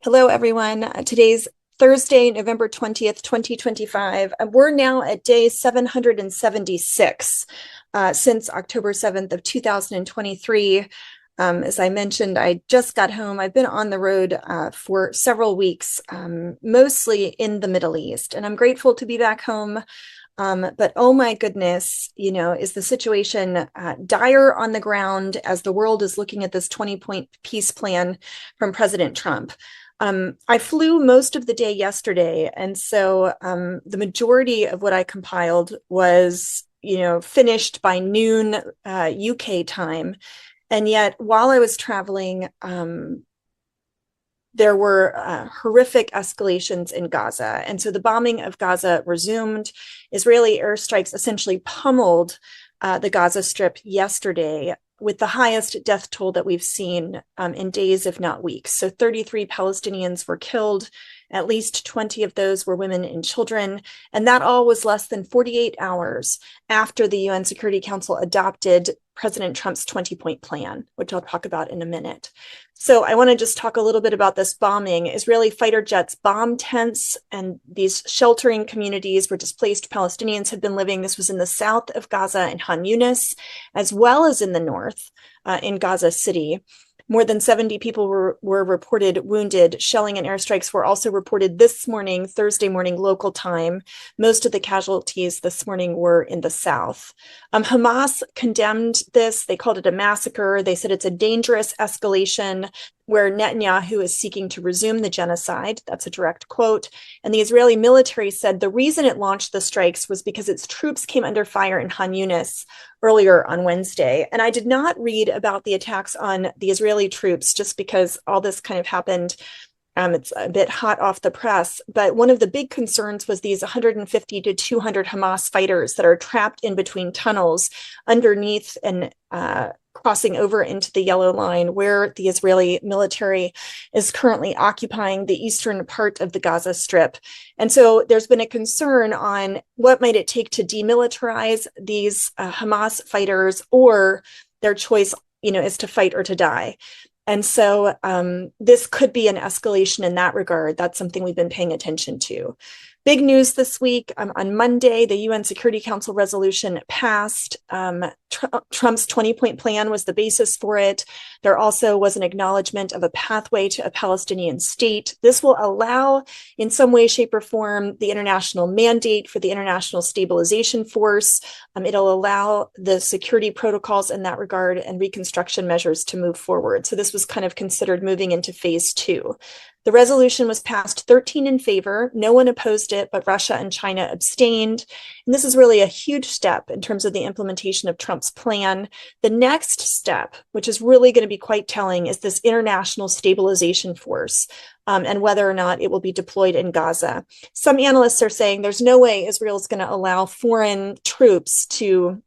Hello, everyone. Today's Thursday, November 20th, 2025. We're now at day 776 since October 7th of 2023. As I mentioned, I just got home. I've been on the road for several weeks, mostly in the Middle East, and I'm grateful to be back home. But oh my goodness, is the situation dire on the ground as the world is looking at this 20-point peace plan from President Trump? I flew most of the day yesterday, and so the majority of what I compiled was, finished by noon UK time. And yet, while I was traveling, there were horrific escalations in Gaza. And so the bombing of Gaza resumed. Israeli airstrikes essentially pummeled the Gaza Strip yesterday, with the highest death toll that we've seen in days, if not weeks. So 33 Palestinians were killed. At least 20 of those were women and children. And that all was less than 48 hours after the UN Security Council adopted President Trump's 20-point plan, which I'll talk about in a minute. So I want to just talk a little bit about this bombing. Israeli fighter jets bombed tents and these sheltering communities where displaced Palestinians have been living. This was in the south of Gaza in Khan Yunis, as well as in the north in Gaza City. More than 70 people were reported wounded. Shelling and airstrikes were also reported this morning, Thursday morning, local time. Most of the casualties this morning were in the south. Hamas condemned this. They called it a massacre. They said it's a dangerous escalation where Netanyahu is seeking to resume the genocide. That's a direct quote. And the Israeli military said the reason it launched the strikes was because its troops came under fire in Khan Yunis earlier on Wednesday. And I did not read about the attacks on the Israeli troops just because all this kind of happened. It's a bit hot off the press, but one of the big concerns was these 150 to 200 Hamas fighters that are trapped in between tunnels underneath and crossing over into the yellow line where the Israeli military is currently occupying the eastern part of the Gaza Strip. And so there's been a concern on what might it take to demilitarize these Hamas fighters, or their choice, is to fight or to die. And so this could be an escalation in that regard. That's something we've been paying attention to. Big news this week. On Monday, the UN Security Council resolution passed. Trump's 20-point plan was the basis for it. There also was an acknowledgement of a pathway to a Palestinian state. This will allow, in some way, shape, or form, the international mandate for the International Stabilization Force. It'll allow the security protocols in that regard and reconstruction measures to move forward. So this was kind of considered moving into phase 2. The resolution was passed 13 in favor. No one opposed it, but Russia and China abstained. And this is really a huge step in terms of the implementation of Trump's plan. The next step, which is really going to be quite telling, is this international stabilization force and whether or not it will be deployed in Gaza. Some analysts are saying there's no way Israel is going to allow foreign troops to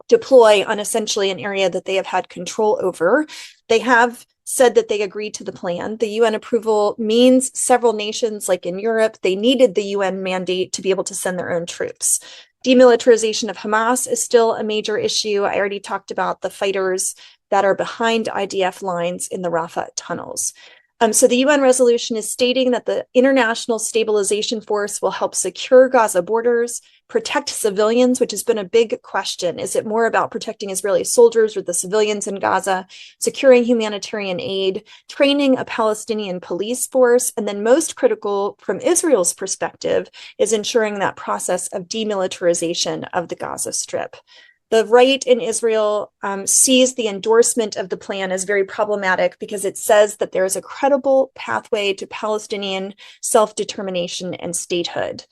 deploy on essentially an area that they have had control over. They have said that they agreed to the plan. The UN approval means several nations, like in Europe, they needed the UN mandate to be able to send their own troops. Demilitarization of Hamas is still a major issue. I already talked about the fighters that are behind IDF lines in the Rafah tunnels. So the UN resolution is stating that the International Stabilization Force will help secure Gaza borders, protect civilians, which has been a big question. Is it more about protecting Israeli soldiers or the civilians in Gaza, securing humanitarian aid, training a Palestinian police force, and then most critical from Israel's perspective is ensuring that process of demilitarization of the Gaza Strip. The right in Israel sees the endorsement of the plan as very problematic because it says that there is a credible pathway to Palestinian self-determination and statehood.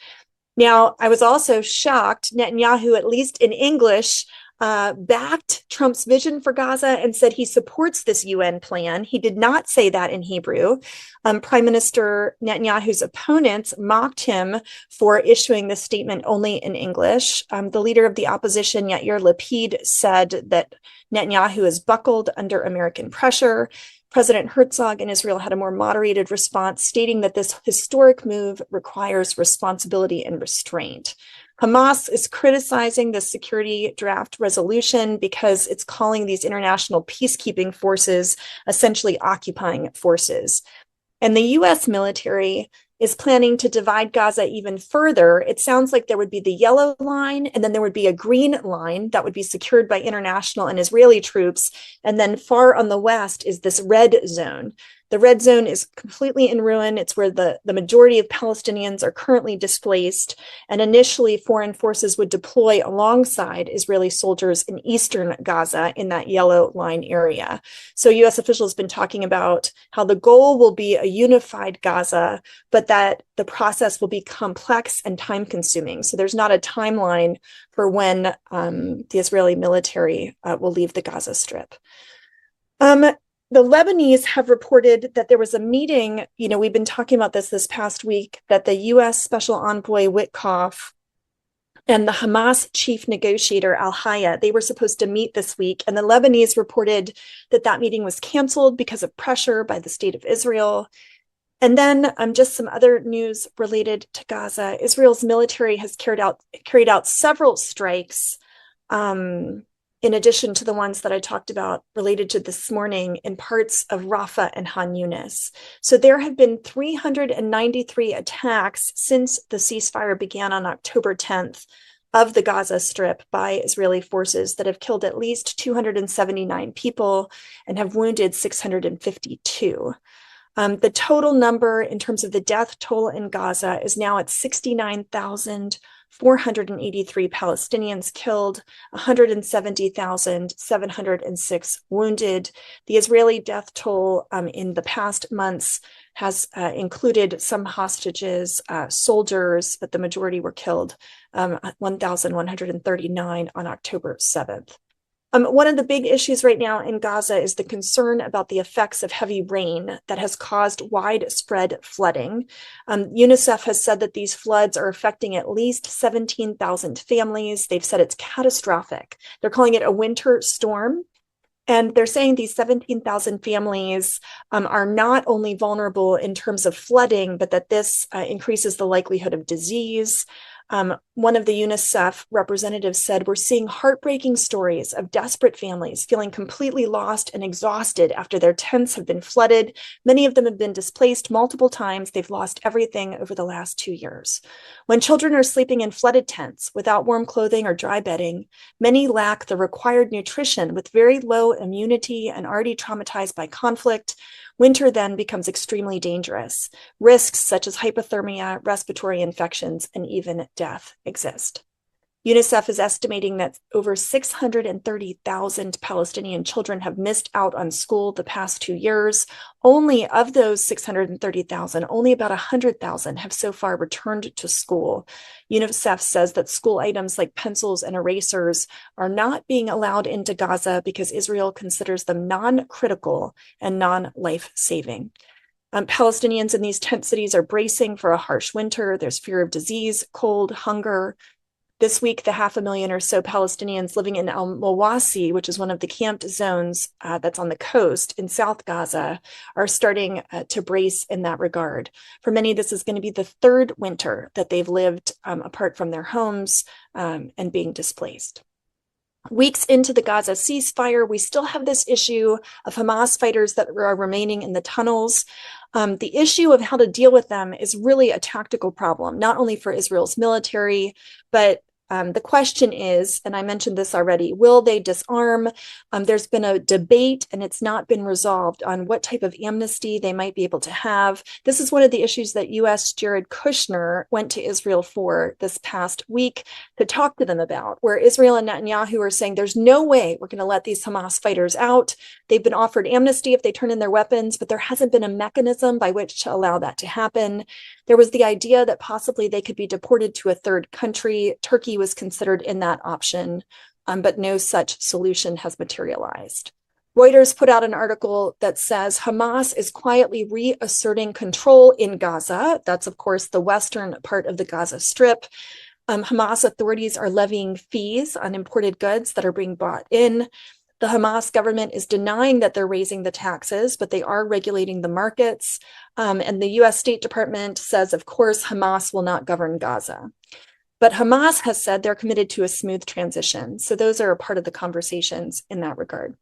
Now, I was also shocked. Netanyahu, at least in English, backed Trump's vision for Gaza and said he supports this UN plan. He did not say that in Hebrew. Prime Minister Netanyahu's opponents mocked him for issuing this statement only in English. The leader of the opposition, Yair Lapid, said that Netanyahu is buckled under American pressure. President Herzog in Israel had a more moderated response, stating that this historic move requires responsibility and restraint. Hamas is criticizing the security draft resolution because it's calling these international peacekeeping forces essentially occupying forces. And the US military is planning to divide Gaza even further. It sounds like there would be the yellow line, and then there would be a green line that would be secured by international and Israeli troops. And then far on the west is this red zone. The red zone is completely in ruin. It's where the majority of Palestinians are currently displaced. And initially, foreign forces would deploy alongside Israeli soldiers in eastern Gaza in that yellow line area. So US officials have been talking about how the goal will be a unified Gaza, but that the process will be complex and time consuming. So there's not a timeline for when the Israeli military will leave the Gaza Strip. The Lebanese have reported that there was a meeting, we've been talking about this past week, that the US Special Envoy Witkoff and the Hamas chief negotiator Al-Haya, they were supposed to meet this week. And the Lebanese reported that that meeting was canceled because of pressure by the state of Israel. And then just some other news related to Gaza. Israel's military has carried out several strikes in addition to the ones that I talked about related to this morning in parts of Rafah and Han Yunis. So there have been 393 attacks since the ceasefire began on October 10th of the Gaza Strip by Israeli forces that have killed at least 279 people and have wounded 652. The total number in terms of the death toll in Gaza is now at 69,483 Palestinians killed, 170,706 wounded. The Israeli death toll in the past months has included some hostages, soldiers, but the majority were killed, 1,139 on October 7th. One of the big issues right now in Gaza is the concern about the effects of heavy rain that has caused widespread flooding. UNICEF has said that these floods are affecting at least 17,000 families. They've said it's catastrophic. They're calling it a winter storm. And they're saying these 17,000 families are not only vulnerable in terms of flooding, but that this increases the likelihood of disease. One of the UNICEF representatives said, "We're seeing heartbreaking stories of desperate families feeling completely lost and exhausted after their tents have been flooded. Many of them have been displaced multiple times. They've lost everything over the last 2 years. When children are sleeping in flooded tents without warm clothing or dry bedding, many lack the required nutrition with very low immunity and already traumatized by conflict. Winter then becomes extremely dangerous. Risks such as hypothermia, respiratory infections, and even death exist." UNICEF is estimating that over 630,000 Palestinian children have missed out on school the past 2 years. Only of those 630,000, only about 100,000 have so far returned to school. UNICEF says that school items like pencils and erasers are not being allowed into Gaza because Israel considers them non-critical and non-life-saving. Palestinians in these tent cities are bracing for a harsh winter. There's fear of disease, cold, hunger. This week, the 500,000 or so Palestinians living in Al-Mawasi, which is one of the camped zones that's on the coast in South Gaza, are starting to brace in that regard. For many, this is going to be the third winter that they've lived apart from their homes and being displaced. Weeks into the Gaza ceasefire, we still have this issue of Hamas fighters that are remaining in the tunnels. The issue of how to deal with them is really a tactical problem, not only for Israel's military, but the question is, and I mentioned this already, will they disarm? There's been a debate and it's not been resolved on what type of amnesty they might be able to have. This is one of the issues that U.S. Jared Kushner went to Israel for this past week to talk to them about, where Israel and Netanyahu are saying there's no way we're going to let these Hamas fighters out. They've been offered amnesty if they turn in their weapons, but there hasn't been a mechanism by which to allow that to happen. There was the idea that possibly they could be deported to a third country. Turkey was considered in that option, but no such solution has materialized. Reuters put out an article that says Hamas is quietly reasserting control in Gaza. That's, of course, the western part of the Gaza Strip. Hamas authorities are levying fees on imported goods that are being brought in. The Hamas government is denying that they're raising the taxes, but they are regulating the markets. And the US State Department says, of course, Hamas will not govern Gaza. But Hamas has said they're committed to a smooth transition. So those are a part of the conversations in that regard.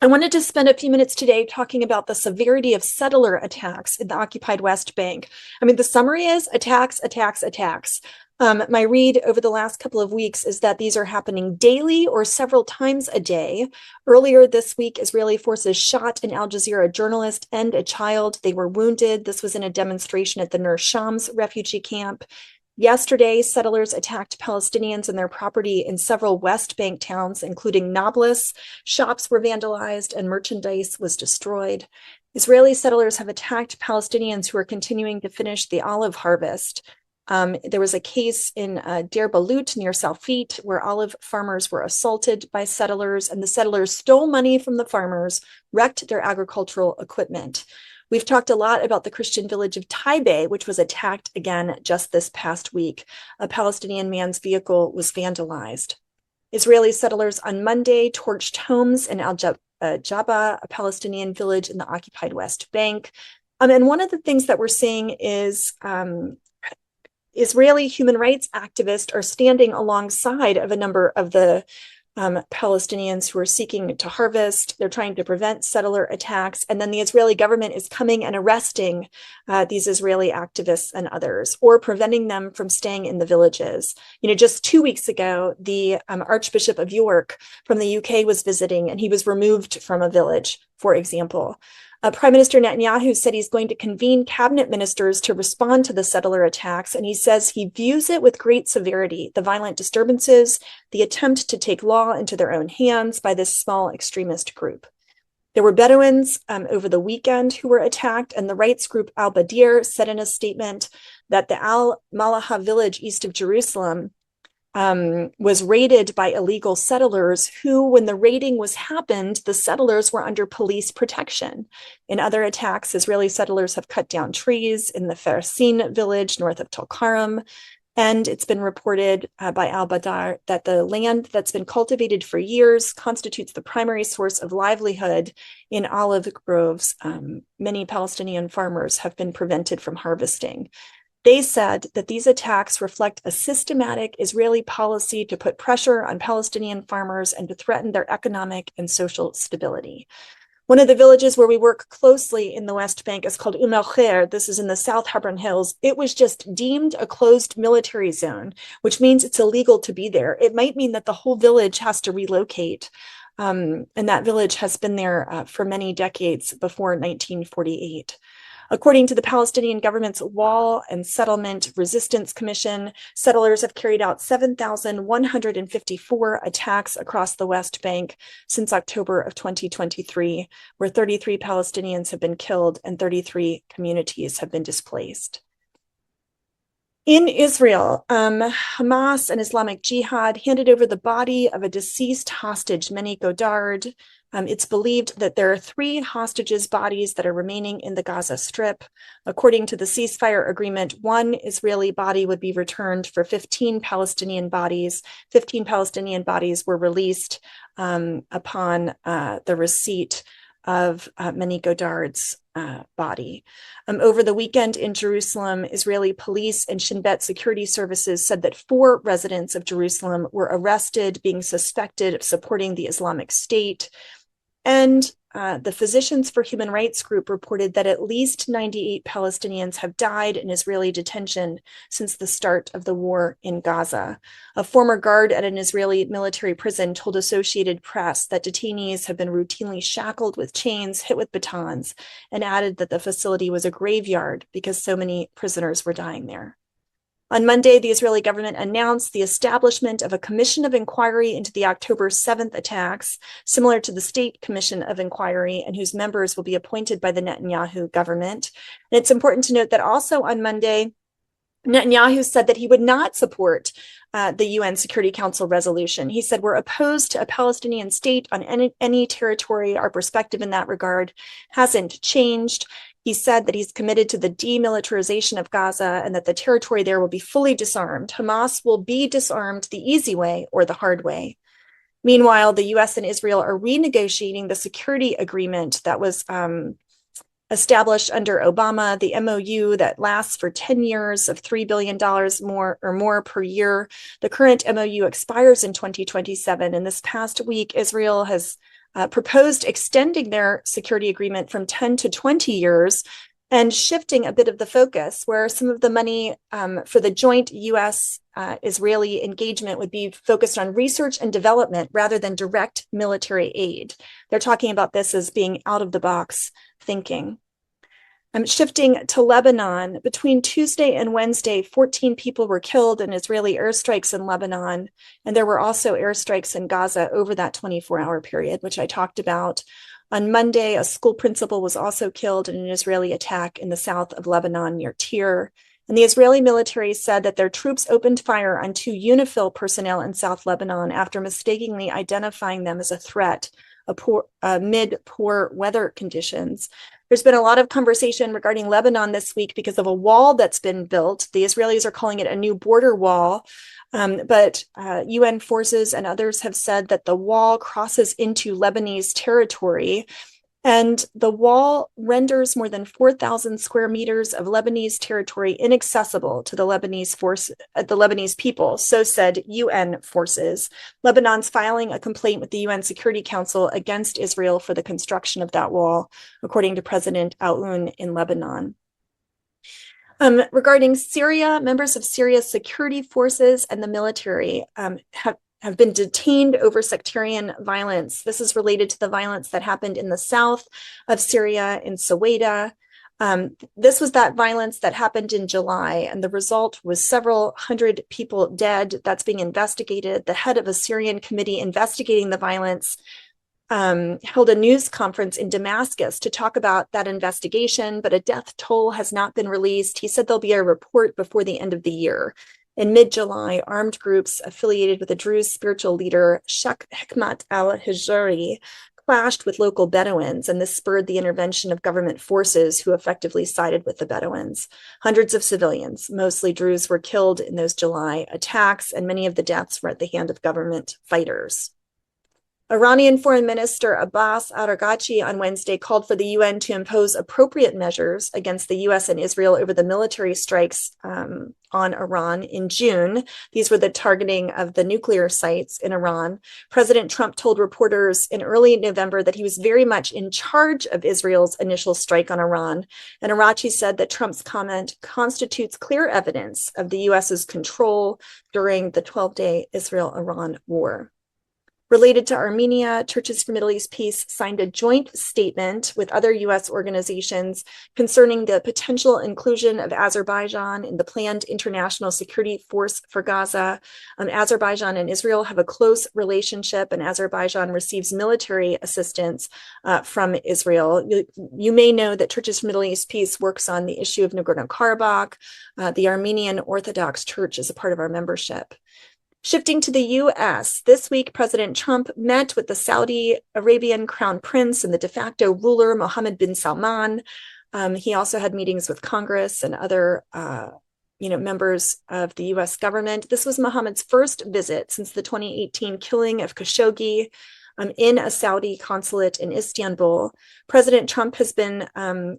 I wanted to spend a few minutes today talking about the severity of settler attacks in the occupied West Bank. I mean, the summary is attacks, attacks, attacks. My read over the last couple of weeks is that these are happening daily or several times a day. Earlier this week, Israeli forces shot an Al Jazeera journalist and a child. They were wounded. This was in a demonstration at the Nur Shams refugee camp. Yesterday, settlers attacked Palestinians and their property in several West Bank towns, including Nablus. Shops were vandalized and merchandise was destroyed. Israeli settlers have attacked Palestinians who are continuing to finish the olive harvest. There was a case in Deir Balut near Salfit where olive farmers were assaulted by settlers, and the settlers stole money from the farmers, wrecked their agricultural equipment. We've talked a lot about the Christian village of Taibeh, which was attacked again just this past week. A Palestinian man's vehicle was vandalized. Israeli settlers on Monday torched homes in Al-Jaba, a Palestinian village in the occupied West Bank. And one of the things that we're seeing is Israeli human rights activists are standing alongside of a number of the Palestinians who are seeking to harvest. They're trying to prevent settler attacks. And then the Israeli government is coming and arresting these Israeli activists and others, or preventing them from staying in the villages. You know, just 2 weeks ago, the Archbishop of York from the UK was visiting, and he was removed from a village, for example. Prime Minister Netanyahu said he's going to convene cabinet ministers to respond to the settler attacks, and he says he views it with great severity, the violent disturbances, the attempt to take law into their own hands by this small extremist group. There were Bedouins over the weekend who were attacked, and the rights group Al-Badir said in a statement that the Al-Malaha village east of Jerusalem was raided by illegal settlers who, when the raiding was happened, the settlers were under police protection. In other attacks, Israeli settlers have cut down trees in the Farasin village north of Tulkarm. And it's been reported by Al-Badar that the land that's been cultivated for years constitutes the primary source of livelihood in olive groves. Many Palestinian farmers have been prevented from harvesting. They said that these attacks reflect a systematic Israeli policy to put pressure on Palestinian farmers and to threaten their economic and social stability. One of the villages where we work closely in the West Bank is called El Khair. This is in the South Hebron Hills. It was just deemed a closed military zone, which means it's illegal to be there. It might mean that the whole village has to relocate. And that village has been there for many decades before 1948. According to the Palestinian government's Wall and Settlement Resistance Commission, settlers have carried out 7,154 attacks across the West Bank since October of 2023, where 33 Palestinians have been killed and 33 communities have been displaced. In Israel, Hamas and Islamic Jihad handed over the body of a deceased hostage, Meni Godard. It's believed that there are 3 hostages' bodies that are remaining in the Gaza Strip. According to the ceasefire agreement, 1 Israeli body would be returned for 15 Palestinian bodies. 15 Palestinian bodies were released upon the receipt of Meni Godard's body. Over the weekend in Jerusalem, Israeli police and Shin Bet security services said that 4 residents of Jerusalem were arrested, being suspected of supporting the Islamic State. And the Physicians for Human Rights group reported that at least 98 Palestinians have died in Israeli detention since the start of the war in Gaza. A former guard at an Israeli military prison told Associated Press that detainees have been routinely shackled with chains, hit with batons, and added that the facility was a graveyard because so many prisoners were dying there. On Monday, the Israeli government announced the establishment of a commission of inquiry into the October 7th attacks, similar to the State Commission of Inquiry, and whose members will be appointed by the Netanyahu government. And it's important to note that also on Monday, Netanyahu said that he would not support the UN Security Council resolution. He said, we're opposed to a Palestinian state on any territory. Our perspective in that regard hasn't changed. He said that he's committed to the demilitarization of Gaza and that the territory there will be fully disarmed. Hamas will be disarmed the easy way or the hard way. Meanwhile, the US and Israel are renegotiating the security agreement that was established under Obama, the MOU that lasts for 10 years of $3 billion more per year. The current MOU expires in 2027. And this past week, Israel has proposed extending their security agreement from 10 to 20 years and shifting a bit of the focus, where some of the money for the joint US-Israeli engagement would be focused on research and development rather than direct military aid. They're talking about this as being out-of-the-box thinking. Shifting to Lebanon, between Tuesday and Wednesday, 14 people were killed in Israeli airstrikes in Lebanon, and there were also airstrikes in Gaza over that 24-hour period, which I talked about. On Monday, a school principal was also killed in an Israeli attack in the south of Lebanon near Tyre. And the Israeli military said that their troops opened fire on 2 UNIFIL personnel in South Lebanon after mistakenly identifying them as a threat amid poor weather conditions. There's been a lot of conversation regarding Lebanon this week because of a wall that's been built. The Israelis are calling it a new border wall. But UN forces and others have said that the wall crosses into Lebanese territory, and the wall renders more than 4,000 square meters of Lebanese territory inaccessible to the Lebanese people, so said UN forces. Lebanon's filing a complaint with the UN Security Council against Israel for the construction of that wall, according to President Aoun in Lebanon. Regarding Syria, members of Syria's security forces and the military have been detained over sectarian violence. This is related to the violence that happened in the south of Syria in Saweda. This was that violence that happened in July, and the result was several hundred people dead. That's being investigated. The head of a Syrian committee investigating the violence held a news conference in Damascus to talk about that investigation, but a death toll has not been released. He said there'll be a report before the end of the year. In mid-July, armed groups affiliated with the Druze spiritual leader Sheikh Hikmat al-Hijri clashed with local Bedouins, and this spurred the intervention of government forces who effectively sided with the Bedouins. Hundreds of civilians, mostly Druze, were killed in those July attacks, and many of the deaths were at the hand of government fighters. Iranian Foreign Minister Abbas Araghchi on Wednesday called for the UN to impose appropriate measures against the US and Israel over the military strikes on Iran in June. These were the targeting of the nuclear sites in Iran. President Trump told reporters in early November that he was very much in charge of Israel's initial strike on Iran. And Araghchi said that Trump's comment constitutes clear evidence of the US's control during the 12-day Israel-Iran war. Related to Armenia, Churches for Middle East Peace signed a joint statement with other U.S. organizations concerning the potential inclusion of Azerbaijan in the planned international security force for Gaza. Azerbaijan and Israel have a close relationship, and Azerbaijan receives military assistance from Israel. You may know that Churches for Middle East Peace works on the issue of Nagorno-Karabakh. The Armenian Orthodox Church is a part of our membership. Shifting to the U.S., this week, President Trump met with the Saudi Arabian Crown Prince and the de facto ruler, Mohammed bin Salman. He also had meetings with Congress and other members of the U.S. government. This was Mohammed's first visit since the 2018 killing of Khashoggi in a Saudi consulate in Istanbul. President Trump has been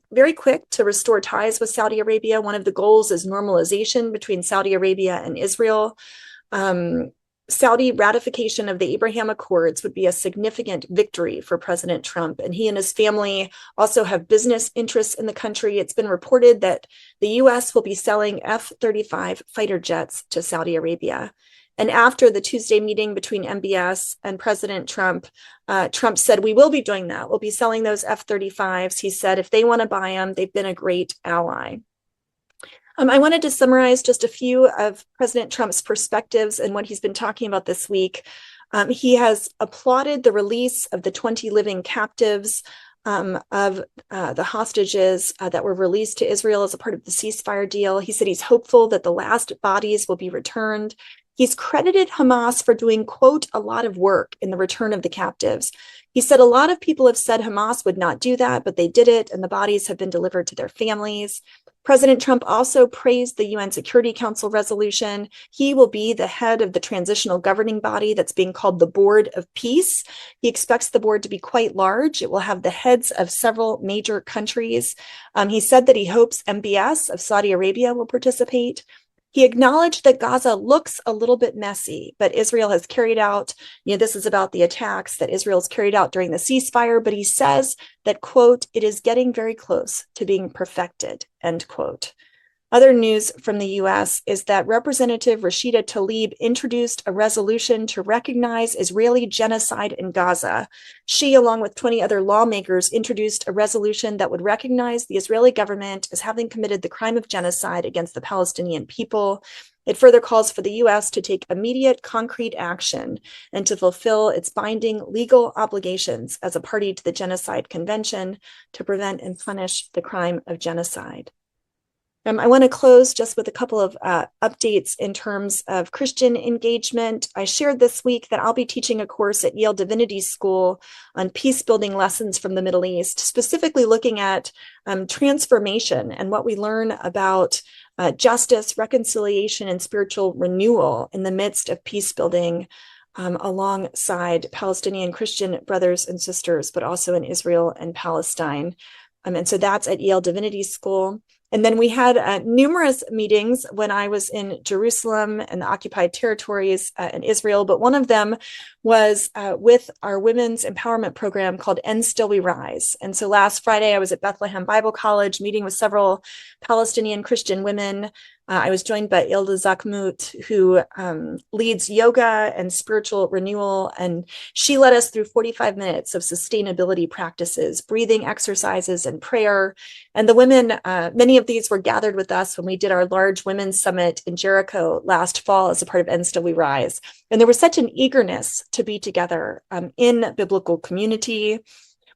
very quick to restore ties with Saudi Arabia. One of the goals is normalization between Saudi Arabia and Israel. Saudi ratification of the Abraham Accords would be a significant victory for President Trump, and he and his family also have business interests in the country. It's been reported that the U.S. will be selling F-35 fighter jets to Saudi Arabia. And after the Tuesday meeting between MBS and President Trump, Trump said, we will be doing that. We'll be selling those F-35s. He said, if they want to buy them, they've been a great ally. I wanted to summarize just a few of President Trump's perspectives and what he's been talking about this week. He has applauded the release of the 20 living captives of the hostages that were released to Israel as a part of the ceasefire deal. He said he's hopeful that the last bodies will be returned. He's credited Hamas for doing, quote, a lot of work in the return of the captives. He said a lot of people have said Hamas would not do that, but they did it, and the bodies have been delivered to their families. President Trump also praised the UN Security Council resolution. He will be the head of the transitional governing body that's being called the Board of Peace. He expects the board to be quite large. It will have the heads of several major countries. He said that he hopes MBS of Saudi Arabia will participate. He acknowledged that Gaza looks a little bit messy, but Israel has carried out, this is about the attacks that Israel's carried out during the ceasefire, but he says that, quote, it is getting very close to being perfected, end quote. Other news from the US is that Representative Rashida Tlaib introduced a resolution to recognize Israeli genocide in Gaza. She, along with 20 other lawmakers, introduced a resolution that would recognize the Israeli government as having committed the crime of genocide against the Palestinian people. It further calls for the US to take immediate, concrete action and to fulfill its binding legal obligations as a party to the Genocide Convention to prevent and punish the crime of genocide. I want to close just with a couple of updates in terms of Christian engagement. I shared this week that I'll be teaching a course at Yale Divinity School on peace-building lessons from the Middle East, specifically looking at transformation and what we learn about justice, reconciliation, and spiritual renewal in the midst of peace-building alongside Palestinian Christian brothers and sisters, but also in Israel and Palestine. And so that's at Yale Divinity School. And then we had numerous meetings when I was in Jerusalem and the occupied territories in Israel, but one of them was with our women's empowerment program called And Still We Rise. And so last Friday, I was at Bethlehem Bible College meeting with several Palestinian Christian women. I was joined by Ilda Zakmut, who leads yoga and spiritual renewal. And she led us through 45 minutes of sustainability practices, breathing exercises, and prayer. And the women, many of these were gathered with us when we did our large women's summit in Jericho last fall as a part of And Still We Rise. And there was such an eagerness to be together in biblical community.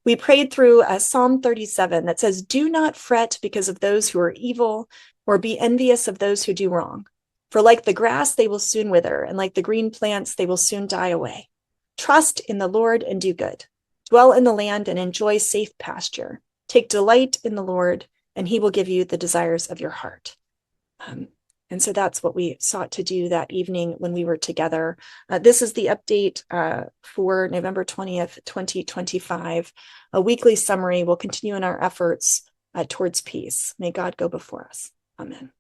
We prayed through Psalm 37 that says, "Do not fret because of those who are evil, or be envious of those who do wrong. For like the grass, they will soon wither, and like the green plants, they will soon die away. Trust in the Lord and do good. Dwell in the land and enjoy safe pasture. Take delight in the Lord, and he will give you the desires of your heart." And so that's what we sought to do that evening when we were together. This is the update for November 20th, 2025. A weekly summary will continue in our efforts towards peace. May God go before us. Amen.